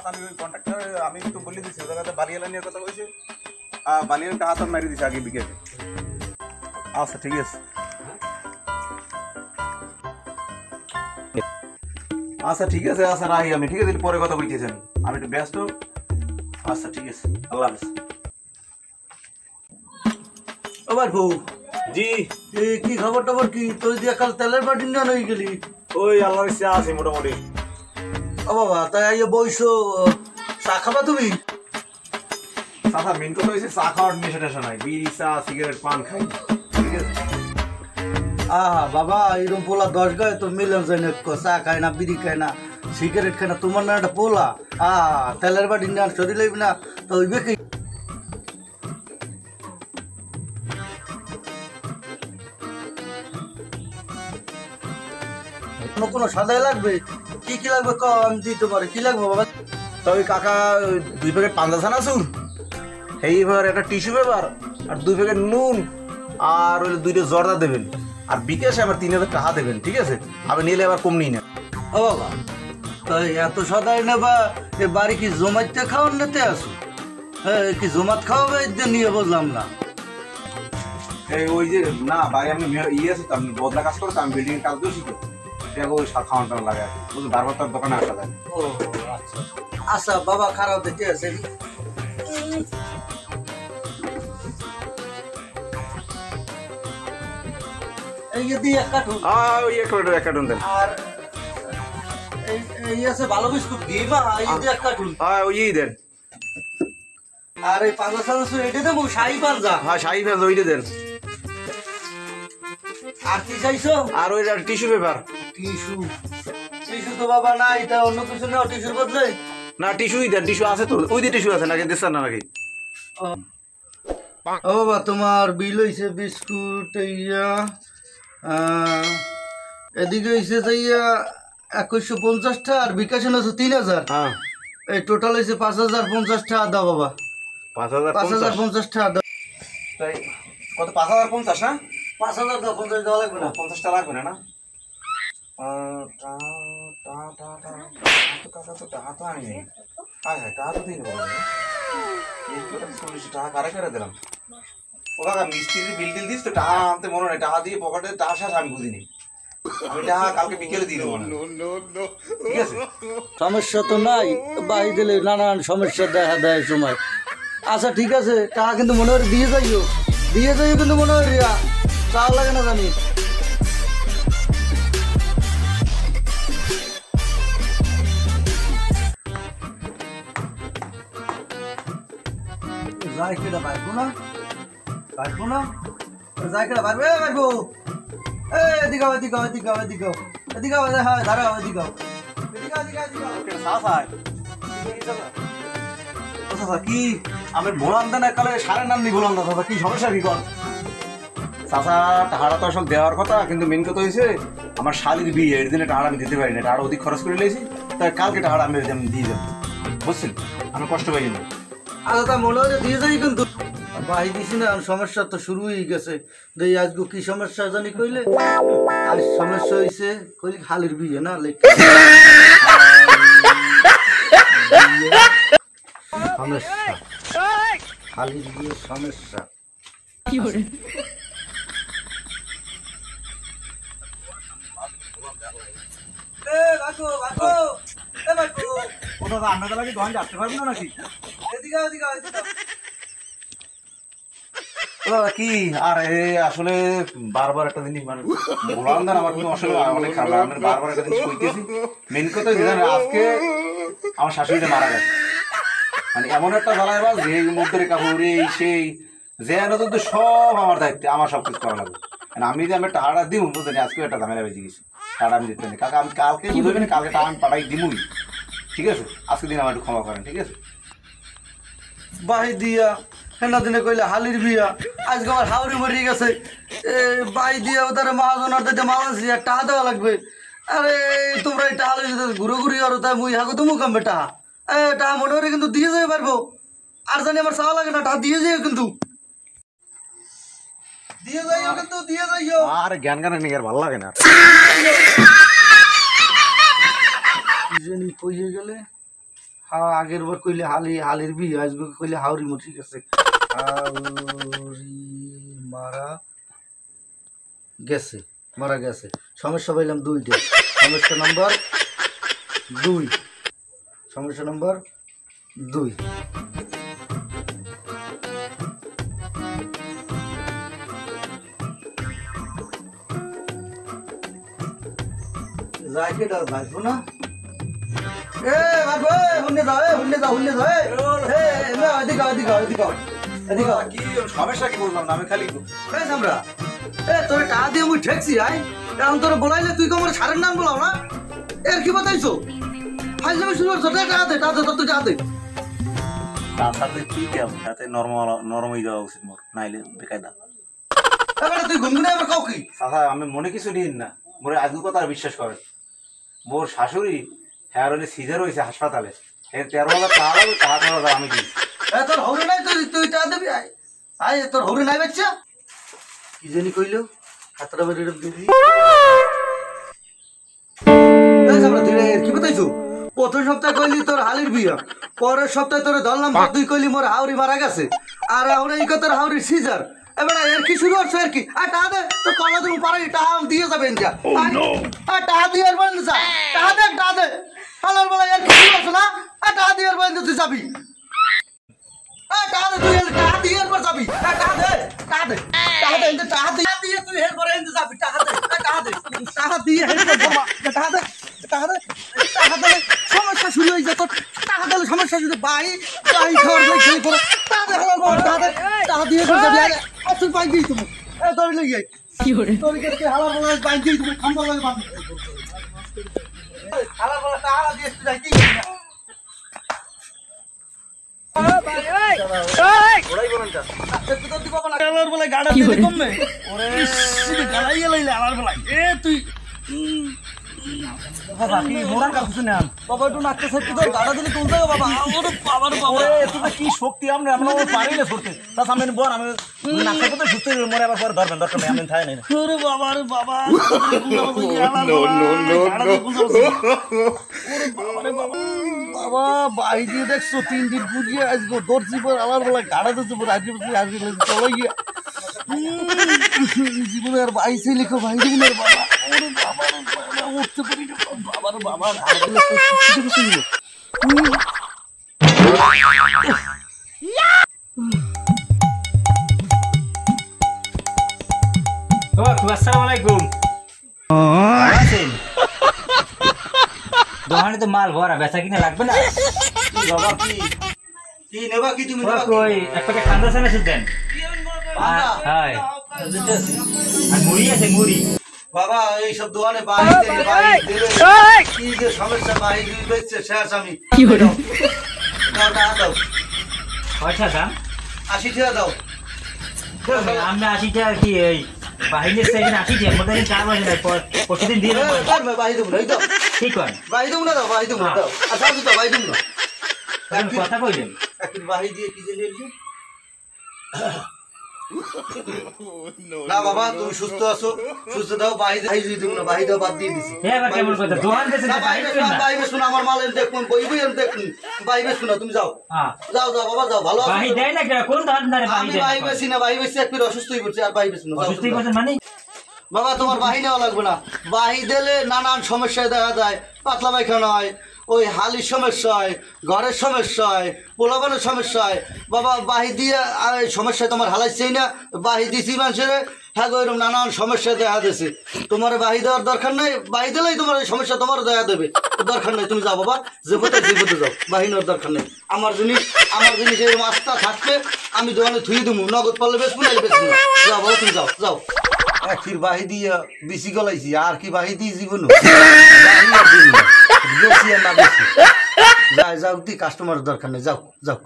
আমি ওই কন্ট্রাক্টর আমি তো বলে দিচ্ছি ওদের কাছে বালিয়ালা নিয়ে কথা বলছি বালিয়ালাটা হাত মারি দিছি আগে বিকেলে। আচ্ছা ঠিক আছে, আচ্ছা ঠিক আছে, আচ্ছা রাহি আমি, ঠিক আছে পরে কথা বলতেছেন, আমি একটু ব্যস্ত। আচ্ছা ঠিক আছে, আল্লাহ হাফেজ। আবার বউ জি কি খবর টবর কি? তুই দিয়ে কাল তেলের বাটি না হয়ে গেলি? ওই আল্লাহর ইচ্ছা আছে মোটামুটি। ও বাবা, তাই বইসো, চা খাবা তুমি? চাচা মেন কথা হয়েছে চা খাওয়ার নেশা টেশা নাই, বিড়ি চা সিগারেট পান খাই, ঠিক আছে? বাবা এরকম পোলা 10 গায়ে তো মিলন যায় না, চা খায় না, বিড়ি খায় না, সিগারেট খায় না, তোমার না একটা পোলা তেলের বাটি না শরীর লাগবে না তো হইবে কি? কোনো সাদাই লাগবে? কি কি লাগবে কম দিতে পারে, কি লাগবে বাবা? তবে কাকা 2 প্যাকেট পান্তা ছানা চুর, এইবার একটা টিস্যু পেপার আর 2 প্যাকেট নুন আর ওই 2টা জর্দা দেবেন, আর বিকাশে আবার 3000 টাকা দেবেন, ঠিক আছে? আমি নিলে আবার কম নিই না। ও বাবা, তাই এত সদাই নেবা? এ বাড়ি কি জমাইতে খাওয়ার নিতে আসো? হ্যাঁ, কি জমাত খাওয়াবে এদের নিয়ে বুঝলাম না। এই ওই যে না ভাই আমি ইয়ে আছে তো, আমি বদলা কাজ করতে, আমি বিল্ডিং কাজ দিয়েছি তো, দেখো ওই খাওয়ান টাওয়ান লাগে আর কি, বুঝলি বারবার তোর দোকানে আসা যায়। ও আচ্ছা আচ্ছা বাবা, খারাপ দেখতে আছে। এই যে দিয়ে এক কাঠুন, ওই এক কার্টুন দেন। আর এই আছে ভালো বিস্কুট দিবা, এই যে এক কাঠুন, ওই দেন। আর এই পাঁচা চানাচুর এটা দেবো, শাহি পাঞ্জা। হ্যাঁ শাহি ভেজ ওইটা দেন। আর কি চাইছো? আর ওই টিস্যু পেপার। টিস্যু? টিস্যু তো বাবা না, এটা অন্য কিছু নাও টিস্যুর বদলে। না টিস্যুই দেন, টিস্যু আছে তো, ওই দিয়ে টিস্যু আছে নাকি দিচ্ছেন না নাকি? ও বাবা, তোমার বিল হইছে বিস্কুট ইয়া, এদিকে হইছে যাইয়া 2150টা, আর বিকাশে আছে 3000। হ্যাঁ এই টোটাল হইছে 5050 টাকা দাও বাবা। 5050 টাকা দাও। তাই কত? 5050 না? 5000 দাও, 50 দেওয়া লাগবে না। 50 টাকা লাগবে না? না টাকা তো আনি নাই। হ্যাঁ হ্যাঁ টাকা তো দিয়ে দেবো, 40 টাকা কারে করে দিলাম। ও কাকা মিস্ত্রির বিল টিল দিস তো, টাকা আনতে মনে হয়, টাকা দিয়ে পকেটে টাকা শেষ আমি বুঝিনি, আমি টাকা কালকে বিকেলে দিয়ে দেবো। ঠিক আছে, সমস্যা তো নাই, বাহি দিলে নানান সমস্যা দেখা দেয় সময়। আচ্ছা ঠিক আছে, টাকা কিন্তু মনে হয় দিয়ে যাইও, কিন্তু মনে হয় রিয়া চাও লাগে না জানি। যাই কেটা পারবো না, যাই কেটা পারবে, পারবো। এদিকে হ্যাঁ ধারা এদিকে কি আমি বললাম না কালে সাড়ে নাম দিয়ে বললাম না দাদা, কি সমস্যা কি কর? চাচা টাকাটা তো আসলে দেওয়ার কথা, কিন্তু মেন কথা হয়েছে আমার শালির বিয়ে, এর দিনে টাকাটা আমি দিতে পারি না, টাকাটা অধিক খরচ করে নিয়েছি, তাই কালকে টাকাটা আমি দিয়ে যাবো, বুঝছেন? আমি কষ্ট পাই না। আচ্ছা তা মনে হয় দিয়ে যাই, কিন্তু বাহি দিছি না, সমস্যা তো শুরু হয়ে গেছে। দেই আজকে কি সমস্যা জানি কইলে, আজ সমস্যা হয়েছে কইলে হালির বিয়ে না সমস্যা, হালির বিয়ে সমস্যা। কি করে কি আর আসলে বারবার একটা জিনিস মানে বললাম না, আমার কিন্তু আসলে অনেক খারাপ, আমি বারবার একটা জিনিস কইতেছি। মেন কথা আজকে আমার শাশুড়িটা মারা গেছে, মানে এমন একটা জ্বালায় বাস যে মুখের কাপড় এই সেই যে তো সব আমার দায়িত্বে, আমার সব কিছু করা লাগবে। আমি যে আমি টাকাটা দিব বুঝলি, আজকে একটা ঝামেলা বেঁচে গেছি, টাকা আমি দিতে পারি কাকা, আমি কালকে বুঝবেন, কালকে টাকা আমি পাঠাই দিবই, ঠিক আছে? আজকে দিন আমার একটু ক্ষমা করেন, ঠিক আছে? বাহি দিয়া হেনা দিনে কইলে হালির বিয়া, আজকে আমার হাওড়ি মরে গেছে, বাহি দিয়া তারা মহাজনার দিতে মালাছি আর টাকা দেওয়া লাগবে। আরে তোমরা এই টাকা ঘুরে ঘুরি আর তাই মুই হাগো তো মুখাম বেটা, টাকা মনে করে কিন্তু দিয়ে যাই পারবো, আর জানি আমার চাওয়া লাগে না, টাকা দিয়ে যাইও, কিন্তু দিয়ে যাইও, আর জ্ঞান জ্ঞান নিয়ে আর ভালো লাগে না। কইয়ে গেলে হ্যাঁ আগের বার কইলে হালির বিয়ে আজকে কইলে হাওড়ি মো ঠিক আছে হাওড়ি মারা গেছে সমস্যা পাইলাম 2টা সমস্যা নাম্বার 2 যাইকে ডাল ভাইবো না এ ভাইবো হুন্নে যাও এদিকে কি সমস্যা কি বললাম না আমি খালি বেশ আমরা তোর টাকা দিয়ে মুই ঠেকছি আই এখন তোর বলাইলে তুই কমর সারের নাম বলাও না এর কি বাতাইছো ফাইজলামি শুরু করছো টাকা দে তুই টাকা দে তার সাথে কি কেমন সাথে নরমই দেওয়া উচিত মোর নাইলে বেকায়দা এবারে তুই গুনগুনে আবার কাউ কি চাচা আমি মনে কিছু নিন না মোরে আজকে কথা আর বিশ্বাস করেন মোর শাশুড়ি হ্যাঁ হলে সিজার হয়েছে হাসপাতালে এর 13,000 টাকা লাগবে টাকা 13,000 আমি দিই তোর হরে নাই তুই টাকা দিবি আই তোর হরে নাই বাচ্চা কি জানি কইলো হাতটা বের দিবি কি বাতাইছো প্রথম সপ্তাহে কইলি তোর হালির বিয়া পরের সপ্তাহে তোর ধরলাম তুই কইলি মোর হাওড়ি মারা গেছে আর হাওড়ি এই তোর হাওড়ির সিজার এবার এর কি শুরু হচ্ছে আর কি আর টাকা দে তো কলা তুমি পারে টাকা দিয়ে যাবেন যা আর টাকা দিয়ে আর বলেন যা টাকা দে হালার বলা এর কি শুরু হচ্ছে না আর টাকা দিয়ে আর বলেন তুই যাবি টাকা দে তুই টাকা দিয়ে আর যাবি টাকা দে তুই হের পরে যাবি টাকা দিয়ে সমস্যা শুরু হয়ে যায় তোর টাকা দিলে সমস্যা শুরু বাই খাওয়ার খেয়ে পড়ো টাকা দিয়ে যাবি আর তুই বাইক দিই তুমি তোর লেগে তোর কাছে হালার বলা বাইক দিই তুমি খাম্বা লাগে বাঁধি হালার বলা টাকা দিয়ে যাই কি কি শক্তি আমরা পারি না ধরতে আমি বল আমি সুস্থ মরে আবার পরে ধরবেন দরকার আমি থাই নাই বাবা বাইরে দেখছো 3 দিন বুঝিয়ে আসবো দর্জি পর আলার বেলা গাড়া দিচ্ছে চলো গিয়া জীবনে আর বাইসে লিখো ভাই জীবনের বাবা ওরে বাবা উঠতে পারি না বাবার বাবা আসসালামাইকুম দোকানে তো মাল ভরা বেচা কিনা লাগবে না বাবা কি নেবা কি তুমি নেবা কই এক প্যাকেট ঠান্ডা সানা দেন হাই আর মুড়ি আছে মুড়ি বাবা এই সব দোকানে কি যে সমস্যা বাইরে বেচছে শেষ আমি কি হলো দাও পয়সা দাম 80 টাকা দাও আমরা 80 টাকা কি এই বাহিরের সাইডে 80 টাকা মোটা দিন 4 মাস নাই প্রতিদিন দিয়ে দেব বাহির দেব না ঠিক কর বাহির দেব না দাও বাহির দেব না দাও আচ্ছা তো বাহির দেব না কথা কইলেন একটু বাহির দিয়ে কি যে নিয়েছি না বাবা তুমি সুস্থ আছো সুস্থ দাও বাহির দেব না বাহির দাও বাদ দিয়ে দিছি এবার কেমন কথা দোকান বেচে না বাহির শুনো আমার মাল দেখুন বইবই দেখুন বাহির শুনো তুমি যাও যাও বাবা যাও ভালো আছো বাহির দেয় না কোন দোকানদারে বাহির দেয় বাহির বেশি না বাহির বেশি একটু অসুস্থ হয়ে পড়ছে আর বাহির শুনো অসুস্থ হয়ে পড়ছে মানে বাবা তোমার বাহি নেওয়া লাগবে না বাহি দিলে নানান সমস্যায় দেখা যায় পাতলা পায়খানা হয় ওই হালির সমস্যা হয় ঘরের সমস্যা হয় পোলাপানের সমস্যা হয় বাবা বাহি দিয়ে সমস্যায় তোমার হালাইছেই না বাহি দিছি মানুষের হ্যাঁ গো এরকম নানান সমস্যা দেখা দিয়েছে তোমার বাহি দেওয়ার দরকার নেই বাহি দিলেই তোমার এই সমস্যা তোমার দেখা দেবে দরকার নেই তুমি যাও বাবা যেপথে যাও বাহি নেওয়ার দরকার নেই আমার জিনিস এরকম আস্থা থাকবে আমি দোকানে থুয়ে দেবো নগদ পারলে বেসবো না বেসবো না যাও বাবা তুমি যাও যাও ফির বাহি দিয়ে বেশি গলাইছি আর কি বাহি দিয়ে জীবন বেশি আর না বেশি যাও দি কাস্টমার দরকার নেই যাও যাও